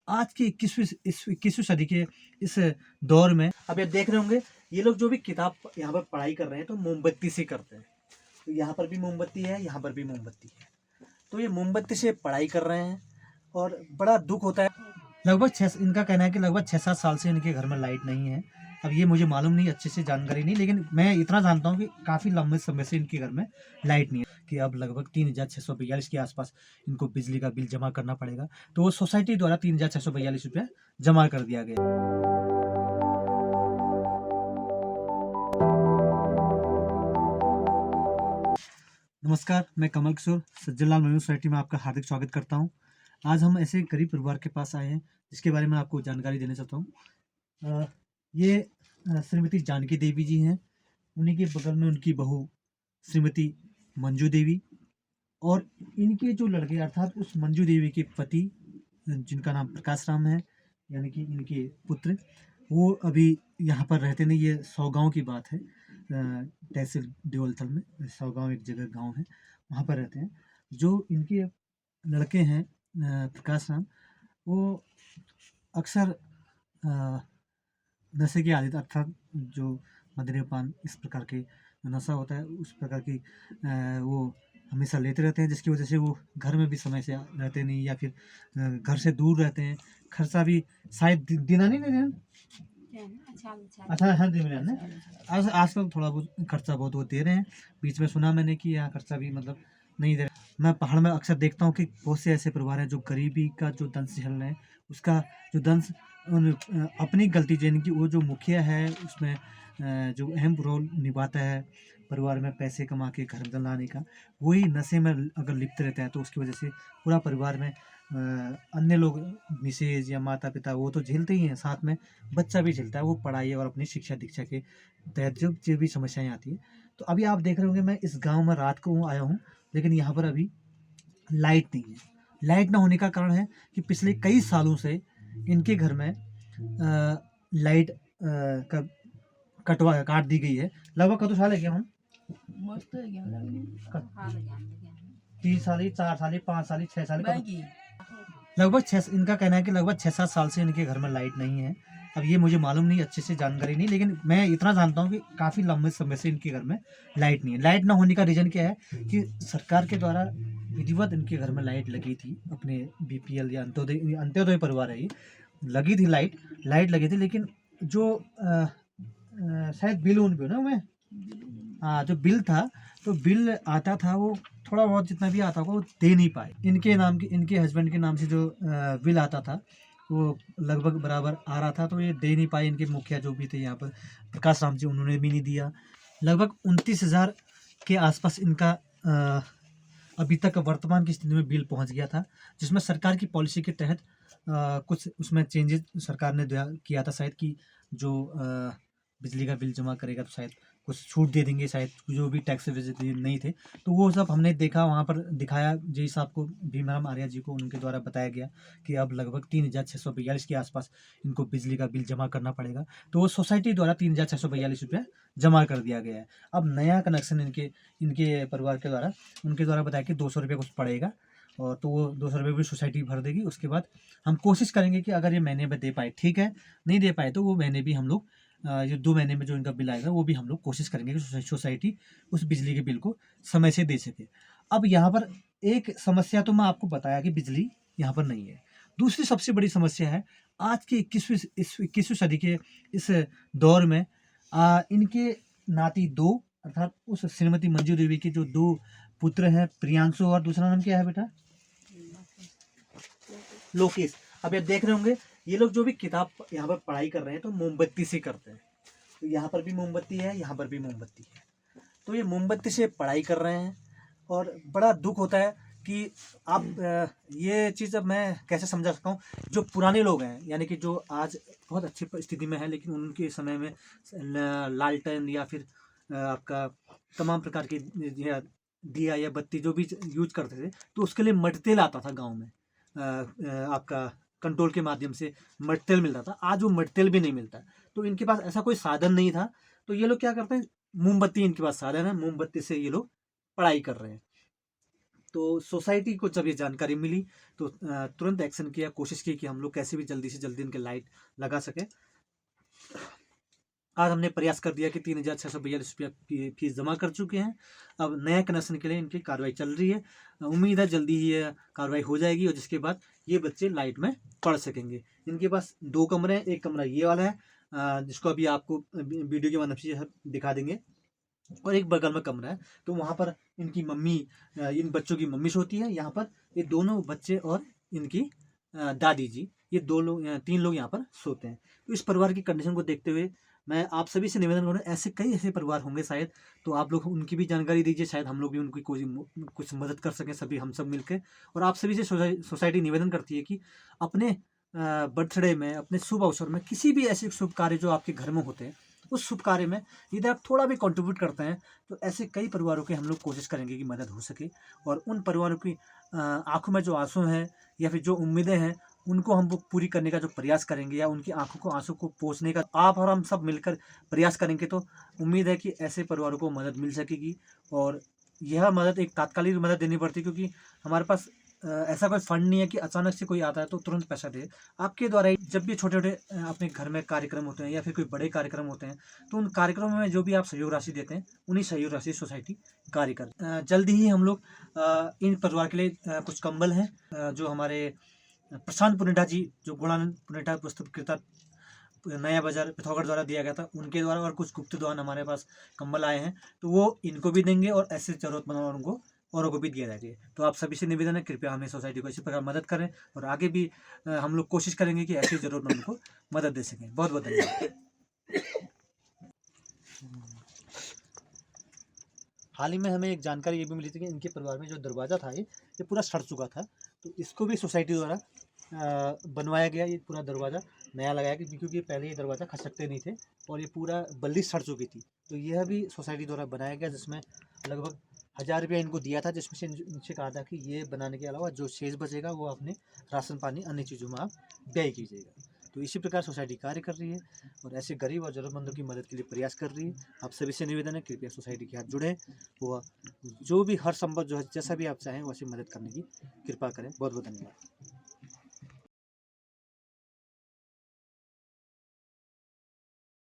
आज के 21वीं सदी के इस दौर में अब आप देख रहे होंगे ये लोग जो भी किताब यहाँ पर पढ़ाई कर रहे हैं तो मोमबत्ती से करते हैं। तो यहाँ पर भी मोमबत्ती है, यहाँ पर भी मोमबत्ती है। तो ये मोमबत्ती से पढ़ाई कर रहे हैं और बड़ा दुख होता है। लगभग इनका कहना है कि लगभग 6-7 साल से इनके घर में लाइट नहीं है। अब ये मुझे मालूम नहीं, अच्छे से जानकारी नहीं, लेकिन मैं इतना जानता हूँ कि काफ़ी लंबे समय से इनके घर में लाइट नहीं है। कि अब लगभग 3642 के आसपास इनको बिजली का बिल जमा करना पड़ेगा। तो वो सोसाइटी द्वारा 3642 रुपया जमा कर दिया गया। नमस्कार, मैं कमल किशोर सज्जनलाल मेमोरियल सोसाइटी में आपका हार्दिक स्वागत करता हूं। आज हम ऐसे गरीब परिवार के पास आए हैं जिसके बारे में आपको जानकारी देना चाहता हूं। ये श्रीमती जानकी देवी जी हैं। उन्हीं के बगल में उनकी बहू श्रीमती मंजू देवी और इनके जो लड़के अर्थात उस मंजू देवी के पति जिनका नाम प्रकाश राम है, यानी कि इनके पुत्र, वो अभी यहाँ पर रहते नहीं। ये 100 गाँव की बात है। तहसील देवलथल में 100 गाँव एक जगह गांव है, वहाँ पर रहते हैं। जो इनके लड़के हैं प्रकाश राम, वो अक्सर नशे की आदत अर्थात जो मद्यपान इस प्रकार के नशा होता है उस प्रकार की वो हमेशा लेते रहते हैं, जिसकी वजह से वो घर में भी समय से रहते नहीं या फिर घर से दूर रहते हैं। खर्चा भी शायद दिना नहीं देना अच्छा हर दिन में आजकल थोड़ा बहुत खर्चा बहुत वो दे रहे हैं। बीच में सुना मैंने कि यहाँ खर्चा भी मतलब नहीं दे रहे। मैं पहाड़ में अक्सर देखता हूँ कि बहुत से ऐसे परिवार हैं जो गरीबी का जो दंश झेल रहे हैं, उसका जो दंश अपनी गलती यानी कि वो जो मुखिया है उसमें जो अहम रोल निभाता है परिवार में पैसे कमा के घर में लाने का, वही नशे में अगर लिप्त रहता है तो उसकी वजह से पूरा परिवार में अन्य लोग मिसेज या माता पिता वो तो झेलते ही हैं, साथ में बच्चा भी झेलता है। वो पढ़ाई और अपनी शिक्षा दीक्षा के तहत जो भी समस्याएं आती हैं। तो अभी आप देख रहे होंगे मैं इस गांव में रात को आया हूँ, लेकिन यहाँ पर अभी लाइट नहीं है। लाइट ना होने का कारण है कि पिछले कई सालों से इनके घर में लाइट का काट दी गई है। लगभग कतो साल है क्या हम 3 साल 4 साल 5 साल 6 साल लगभग 6। इनका कहना है कि लगभग 6-7 साल से इनके घर में लाइट नहीं है। अब ये मुझे मालूम नहीं, अच्छे से जानकारी नहीं, लेकिन मैं इतना जानता हूँ कि काफ़ी लंबे समय से इनके घर में लाइट नहीं है। लाइट ना होने का रीज़न क्या है कि सरकार के द्वारा विधिवत इनके घर में लाइट लगी थी। अपने BPL या अंत्योदय परिवार है, ये लगी थी लाइट लगी थी, लेकिन जो शायद बिल उन पे ना मैं हाँ जो बिल था तो बिल आता था वो थोड़ा बहुत जितना भी आता होगा वो दे नहीं पाए। इनके हस्बैंड के नाम से जो बिल आता था वो लगभग बराबर आ रहा था, तो ये दे नहीं पाए। इनके मुखिया जो भी थे यहाँ पर प्रकाश राम जी, उन्होंने भी नहीं दिया। लगभग 29,000 के आसपास इनका अभी तक वर्तमान की स्थिति में बिल पहुँच गया था, जिसमें सरकार की पॉलिसी के तहत कुछ उसमें चेंजेस सरकार ने किया था शायद कि जो बिजली का बिल जमा करेगा तो शायद कुछ छूट दे देंगे, शायद जो भी टैक्स नहीं थे। तो वो सब हमने देखा, वहाँ पर दिखाया जी साहब को, भीमराव आर्या जी को, उनके द्वारा बताया गया कि अब लगभग 3642 के आसपास इनको बिजली का बिल जमा करना पड़ेगा। तो वो सोसाइटी द्वारा 3642 रुपया जमा कर दिया गया है। अब नया कनेक्शन इनके परिवार के द्वारा उनके द्वारा बताया कि 200 रुपये कुछ पड़ेगा, और तो वो 200 रुपये भी सोसाइटी भर देगी। उसके बाद हम कोशिश करेंगे कि अगर ये महीने में दे पाए ठीक है, नहीं दे पाए तो वो महीने भी हम लोग ये 2 महीने में जो इनका बिल आएगा वो भी हम लोग कोशिश करेंगे कि सोसाइटी उस बिजली के बिल को समय से दे सके। अब यहाँ पर एक समस्या तो मैं आपको बताया कि बिजली यहाँ पर नहीं है। दूसरी सबसे बड़ी समस्या है आज के 21वीं सदी के इस दौर में इनके नाती 2 अर्थात उस श्रीमती मंजू देवी के जो 2 पुत्र हैं, प्रियांशु और दूसरा नाम क्या है बेटा? लोकेश। अब आप देख रहे होंगे ये लोग जो भी किताब यहाँ पर पढ़ाई कर रहे हैं तो मोमबत्ती से करते हैं। तो यहाँ पर भी मोमबत्ती है, यहाँ पर भी मोमबत्ती है। तो ये मोमबत्ती से पढ़ाई कर रहे हैं और बड़ा दुख होता है कि आप ये चीज़ अब मैं कैसे समझा सकता हूँ। जो पुराने लोग हैं यानी कि जो आज बहुत अच्छी स्थिति में है, लेकिन उनके समय में लालटेन या फिर आपका तमाम प्रकार के दिया या बत्ती जो भी यूज करते थे, तो उसके लिए मटतेल आता था गाँव में। आपका कंट्रोल के माध्यम से मटतेल मिलता था। आज वो मटतेल भी नहीं मिलता, तो इनके पास ऐसा कोई साधन नहीं था। तो ये लोग क्या करते हैं, मोमबत्ती इनके पास साधन है, मोमबत्ती से ये लोग पढ़ाई कर रहे हैं। तो सोसाइटी को जब ये जानकारी मिली तो तुरंत एक्शन किया, कोशिश की कि हम लोग कैसे भी जल्दी से जल्दी इनके लाइट लगा सकें। आज हमने प्रयास कर दिया कि 3,642 रुपया फीस जमा कर चुके हैं। अब नया कनेक्शन के लिए इनकी कार्रवाई चल रही है। उम्मीद है जल्दी ही ये कार्रवाई हो जाएगी और जिसके बाद ये बच्चे लाइट में पढ़ सकेंगे। इनके पास 2 कमरे हैं, एक कमरा ये वाला है जिसको अभी आपको वीडियो के माध्यम से दिखा देंगे, और एक बगल में कमरा है। तो वहाँ पर इनकी मम्मी, इन बच्चों की मम्मी सोती है। यहाँ पर ये दोनों बच्चे और इनकी दादी जी, ये 3 लोग यहाँ पर सोते हैं। तो इस परिवार की कंडीशन को देखते हुए मैं आप सभी से निवेदन करूँ, ऐसे कई ऐसे परिवार होंगे शायद, तो आप लोग उनकी भी जानकारी दीजिए, शायद हम लोग भी उनकी कोई कुछ मदद कर सकें सभी, हम सब मिलकर। और आप सभी से सोसाइटी निवेदन करती है कि अपने बर्थडे में, अपने शुभ अवसर में, किसी भी ऐसे शुभ कार्य जो आपके घर में होते हैं, उस शुभ कार्य में यदि आप थोड़ा भी कंट्रीब्यूट करते हैं तो ऐसे कई परिवारों की हम लोग कोशिश करेंगे कि मदद हो सके, और उन परिवारों की आंखों में जो आंसू हैं या फिर जो उम्मीदें हैं उनको हम वो पूरी करने का जो प्रयास करेंगे, या उनकी आंखों को आंसू को पोंछने का आप और हम सब मिलकर प्रयास करेंगे, तो उम्मीद है कि ऐसे परिवारों को मदद मिल सकेगी। और यह मदद एक तात्कालिक मदद देनी पड़ती है, क्योंकि हमारे पास ऐसा कोई फंड नहीं है कि अचानक से कोई आता है तो तुरंत पैसा दे। आपके द्वारा जब भी छोटे छोटे अपने घर में कार्यक्रम होते हैं या फिर कोई बड़े कार्यक्रम होते हैं, तो उन कार्यक्रमों में जो भी आप सहयोग राशि देते हैं, उन्हीं सहयोग राशि सोसाइटी कार्य कर। जल्दी ही हम लोग इन परिवार के लिए कुछ कंबल हैं जो हमारे प्रशांत पुनेठा जी, जो गुणानंद पुनेठा पुस्तकर्ता नया बाजार पिथौरागढ़ द्वारा दिया गया था, उनके द्वारा और कुछ गुप्त द्वारा हमारे पास कंबल आए हैं, तो वो इनको भी देंगे और ऐसे जरूरतमंद औरों को भी दिया जाएगा। तो आप सभी से निवेदन है, कृपया हमें सोसाइटी को इसी प्रकार मदद करें, और आगे भी हम लोग कोशिश करेंगे कि ऐसे जरूरतमंद को मदद दे सकें। बहुत बहुत धन्यवाद। हाल ही में हमें एक जानकारी ये भी मिली थी कि इनके परिवार में जो दरवाज़ा था ये पूरा सड़ चुका था, तो इसको भी सोसाइटी द्वारा बनवाया गया। ये पूरा दरवाज़ा नया लगाया गया, क्योंकि पहले ये दरवाज़ा खसकते नहीं थे और ये पूरा बल्ली सड़ चुकी थी, तो यह भी सोसाइटी द्वारा बनाया गया, जिसमें लगभग 1,000 रुपया इनको दिया था, जिसमें से इनसे कहा था कि ये बनाने के अलावा जो शेष बचेगा वो अपने राशन पानी अन्य चीज़ों में आप व्यय कीजिएगा। तो इसी प्रकार सोसाइटी कार्य कर रही है और ऐसे गरीब और ज़रूरतमंदों की मदद के लिए प्रयास कर रही है। आप सभी से निवेदन है, कृपया सोसाइटी के साथ जुड़ें, वो जो भी हर संभव जो है जैसा भी आप चाहें वैसे मदद करने की कृपा करें। बहुत बहुत धन्यवाद।